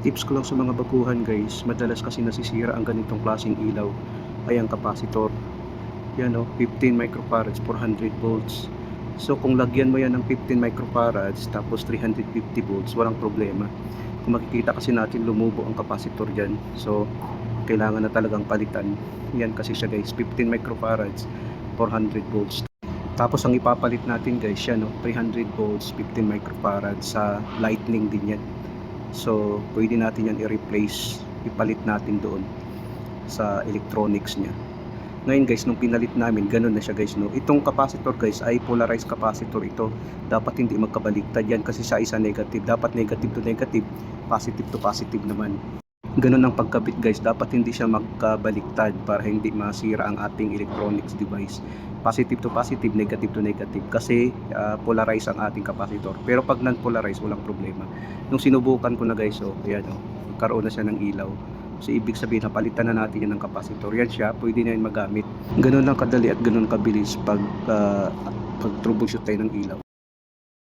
Tips ko lang sa mga baguhan guys, madalas kasi nasisira ang ganitong klaseng ilaw ay ang kapasitor. Yan o, 15 microfarads, 400 volts. So kung lagyan mo yan ng 15 microfarads tapos 350 volts, walang problema. Kung makikita kasi natin lumubo ang kapasitor dyan. So kailangan na talagang palitan. Yan kasi siya guys, 15 microfarads, 400 volts. Tapos ang ipapalit natin guys, yan o, 300 volts, 15 microfarads sa lightning din yan. So pwede natin yan i-replace, ipalit natin doon sa electronics niya. Ngayon guys, nung pinalit namin, ganun na siya guys, no. Itong capacitor guys ay polarized capacitor ito. Dapat hindi magkabaliktad yan kasi sa isa negative, dapat negative to negative, positive to positive naman. Ganun ang pagkabit guys, dapat hindi siya magkabaliktad para hindi masira ang ating electronics device. Positive to positive, negative to negative kasi polarized ang ating capacitor. Pero pag non-polarized, walang problema. Nung sinubukan ko na guys, oh, ayan oh, karoon na siya ng ilaw. So ibig sabihin, napalitan na natin yan ng capacitor. Yan siya, pwede na yan magamit. Ganun lang kadali at ganun kabilis pag troubleshoot tayo ng ilaw.